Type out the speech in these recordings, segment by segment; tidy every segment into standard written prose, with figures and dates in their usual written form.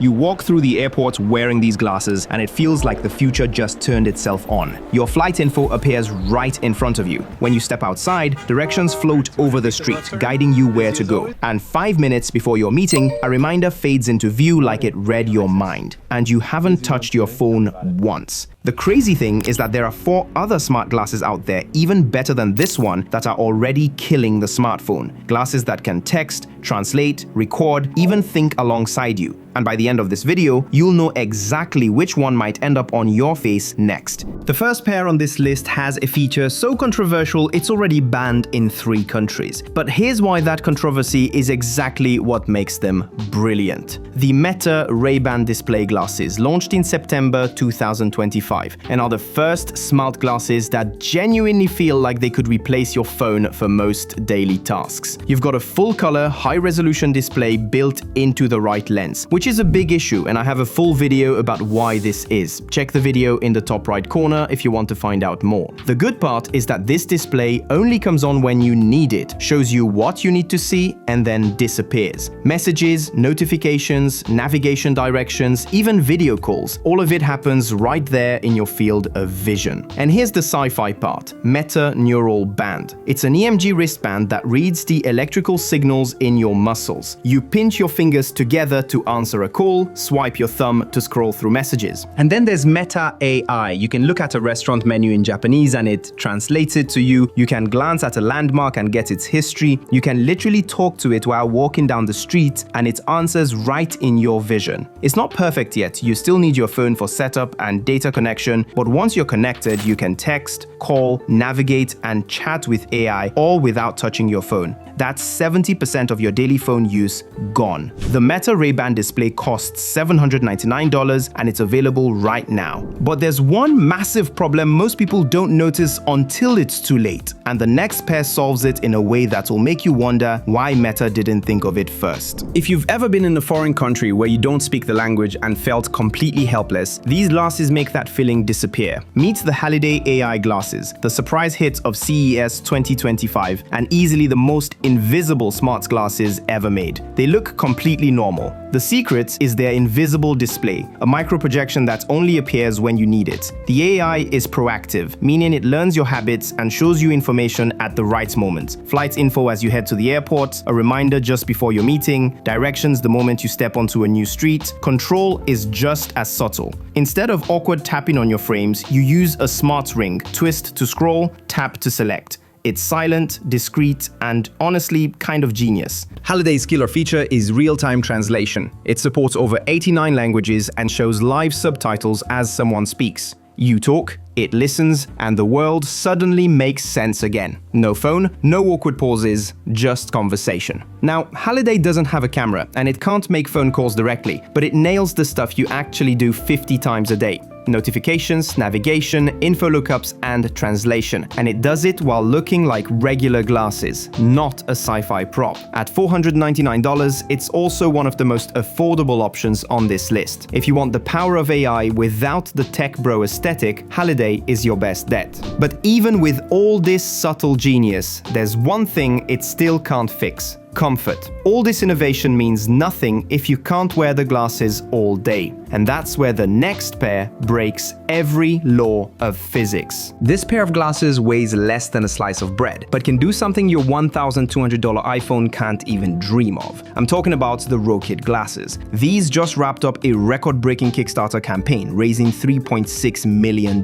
You walk through the airport wearing these glasses, and it feels like the future just turned itself on. Your flight info appears right in front of you. When you step outside, directions float over the street, guiding you where to go. And 5 minutes before your meeting, a reminder fades into view like it read your mind. And you haven't touched your phone once. The crazy thing is that there are 4 other smart glasses out there, even better than this one, that are already killing the smartphone. Glasses that can text, translate, record, even think alongside you. And by the end of this video, you'll know exactly which one might end up on your face next. The first pair on this list has a feature so controversial it's already banned in 3 countries. But here's why that controversy is exactly what makes them brilliant. The Meta Ray-Ban display glasses, launched in September 2025, and are the first smart glasses that genuinely feel like they could replace your phone for most daily tasks. You've got a full-color, high-resolution display built into the right lens, which is a big issue, and I have a full video about why this is. Check the video in the top right corner if you want to find out more. The good part is that this display only comes on when you need it, shows you what you need to see, and then disappears. Messages, notifications, navigation directions, even video calls, all of it happens right there in your field of vision. And here's the sci-fi part: Meta Neural Band. It's an EMG wristband that reads the electrical signals in your muscles. You pinch your fingers together to answer a call, swipe your thumb to scroll through messages. And then there's Meta AI. You can look at a restaurant menu in Japanese and it translates it to you. You can glance at a landmark and get its history. You can literally talk to it while walking down the street and it answers right in your vision. It's not perfect yet. You still need your phone for setup and data connection, but once you're connected, you can text, call, navigate, and chat with AI all without touching your phone. That's 70% of your daily phone use gone. The Meta Ray-Ban display costs $799 and it's available right now. But there's one massive problem most people don't notice until it's too late, and the next pair solves it in a way that will make you wonder why Meta didn't think of it first. If you've ever been in a foreign country where you don't speak the language and felt completely helpless, these glasses make that feeling disappear. Meet the Halliday AI glasses, the surprise hit of CES 2025, and easily the most invisible smart glasses ever made. They look completely normal. The secret is their invisible display, a micro projection that only appears when you need it. The AI is proactive, meaning it learns your habits and shows you information at the right moment. Flight info as you head to the airport, a reminder just before your meeting, directions the moment you step onto a new street. Control is just as subtle. Instead of awkward tapping on your frames, you use a smart ring, twist to scroll, tap to select. It's silent, discreet, and honestly kind of genius. Halliday's killer feature is real-time translation. It supports over 89 languages and shows live subtitles as someone speaks. You talk, it listens, and the world suddenly makes sense again. No phone, no awkward pauses, just conversation. Now, Halliday doesn't have a camera, and it can't make phone calls directly, but it nails the stuff you actually do 50 times a day. Notifications, navigation, info lookups, and translation. And it does it while looking like regular glasses, not a sci-fi prop. At $499, it's also one of the most affordable options on this list. If you want the power of AI without the tech bro aesthetic, Halliday is your best bet. But even with all this subtle genius, there's one thing it still can't fix: comfort. All this innovation means nothing if you can't wear the glasses all day. And that's where the next pair breaks every law of physics. This pair of glasses weighs less than a slice of bread, but can do something your $1,200 iPhone can't even dream of. I'm talking about the Rokid glasses. These just wrapped up a record-breaking Kickstarter campaign, raising $3.6 million.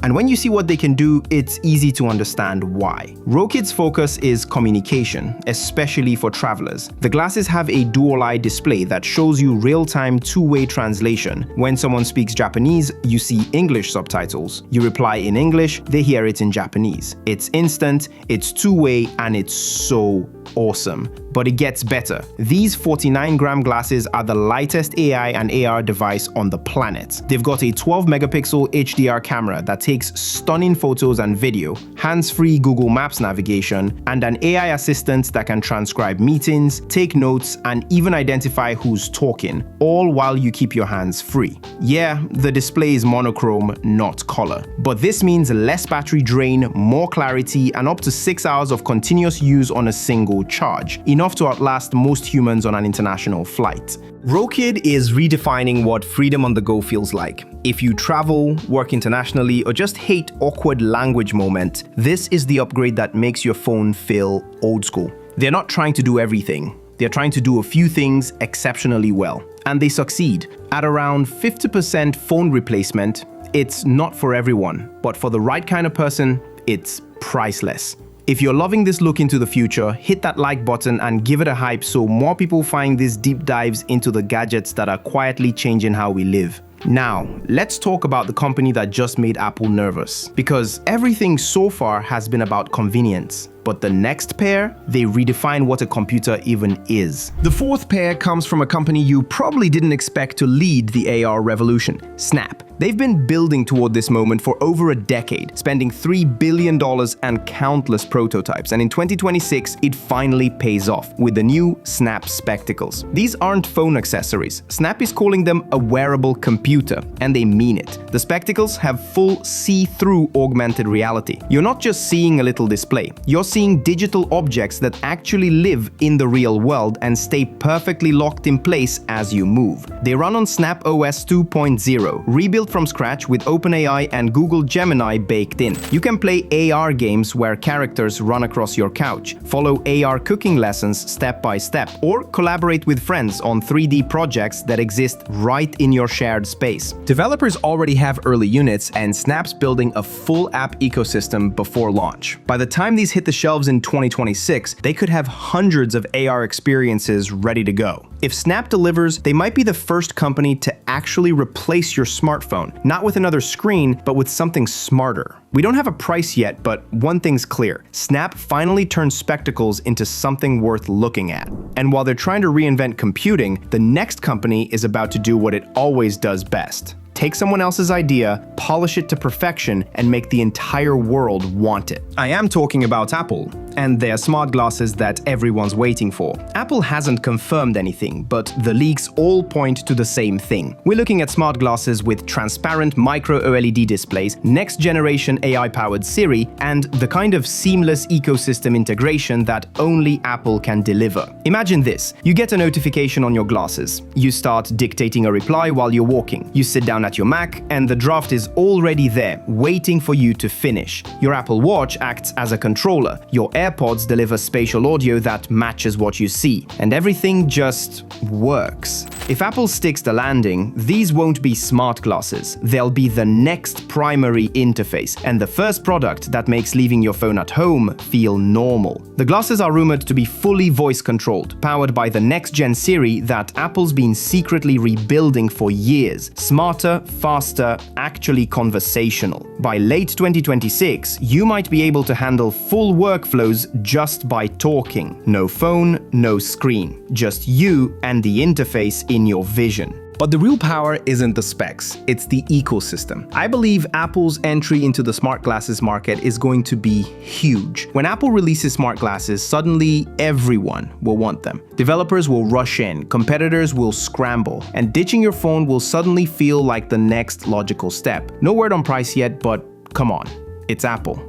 And when you see what they can do, it's easy to understand why. Rokid's focus is communication, especially for travelers. The glasses have a dual-eye display that shows you real-time two-way translation. When someone speaks Japanese, you see English subtitles. You reply in English, they hear it in Japanese. It's instant, it's two-way, and it's so awesome. But it gets better. These 49-gram glasses are the lightest AI and AR device on the planet. They've got a 12-megapixel HDR camera that takes stunning photos and video, hands-free Google Maps navigation, and an AI assistant that can transcribe meetings, take notes, and even identify who's talking, all while you keep your hands free. Yeah, the display is monochrome, not color. But this means less battery drain, more clarity, and up to 6 hours of continuous use on a single charge. In enough to outlast most humans on an international flight. Rokid is redefining what freedom on the go feels like. If you travel, work internationally, or just hate awkward language moments, this is the upgrade that makes your phone feel old school. They're not trying to do everything. They're trying to do a few things exceptionally well. And they succeed. At around 50% phone replacement, it's not for everyone, but for the right kind of person, it's priceless. If you're loving this look into the future, hit that like button and give it a hype so more people find these deep dives into the gadgets that are quietly changing how we live. Now, let's talk about the company that just made Apple nervous. Because everything so far has been about convenience. But the next pair, they redefine what a computer even is. The fourth pair comes from a company you probably didn't expect to lead the AR revolution, Snap. They've been building toward this moment for over a decade, spending $3 billion and countless prototypes, and in 2026, it finally pays off with the new Snap Spectacles. These aren't phone accessories. Snap is calling them a wearable computer, and they mean it. The spectacles have full see-through augmented reality. You're not just seeing a little display, you're seeing digital objects that actually live in the real world and stay perfectly locked in place as you move. They run on Snap OS 2.0, rebuilt from scratch with OpenAI and Google Gemini baked in. You can play AR games where characters run across your couch, follow AR cooking lessons step by step, or collaborate with friends on 3D projects that exist right in your shared space. Developers already have early units, and Snap's building a full app ecosystem before launch. By the time these hit the shelves in 2026, they could have hundreds of AR experiences ready to go. If Snap delivers, they might be the first company to actually replace your smartphone, not with another screen, but with something smarter. We don't have a price yet, but one thing's clear. Snap finally turned spectacles into something worth looking at. And while they're trying to reinvent computing, the next company is about to do what it always does best. Take someone else's idea, polish it to perfection, and make the entire world want it. I am talking about Apple and their smart glasses that everyone's waiting for. Apple hasn't confirmed anything, but the leaks all point to the same thing. We're looking at smart glasses with transparent micro OLED displays, next-generation AI-powered Siri, and the kind of seamless ecosystem integration that only Apple can deliver. Imagine this. You get a notification on your glasses. You start dictating a reply while you're walking. You sit down at your Mac, and the draft is already there, waiting for you to finish. Your Apple Watch acts as a controller. Your AirPods deliver spatial audio that matches what you see, and everything just works. If Apple sticks the landing, these won't be smart glasses. They'll be the next primary interface, and the first product that makes leaving your phone at home feel normal. The glasses are rumored to be fully voice-controlled, powered by the next-gen Siri that Apple's been secretly rebuilding for years. Smarter, faster, actually conversational. By late 2026, you might be able to handle full workflows just by talking. No phone, no screen. Just you and the interface in your vision. But the real power isn't the specs, it's the ecosystem. I believe Apple's entry into the smart glasses market is going to be huge. When Apple releases smart glasses, suddenly everyone will want them. Developers will rush in, competitors will scramble, and ditching your phone will suddenly feel like the next logical step. No word on price yet, but come on, it's Apple.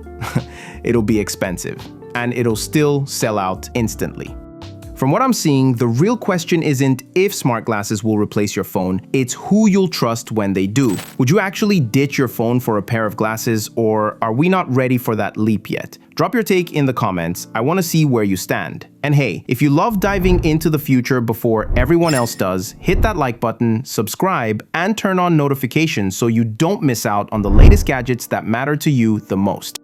It'll be expensive, and it'll still sell out instantly. From what I'm seeing, the real question isn't if smart glasses will replace your phone, it's who you'll trust when they do. Would you actually ditch your phone for a pair of glasses, or are we not ready for that leap yet? Drop your take in the comments. I want to see where you stand. And hey, if you love diving into the future before everyone else does, hit that like button, subscribe, and turn on notifications so you don't miss out on the latest gadgets that matter to you the most.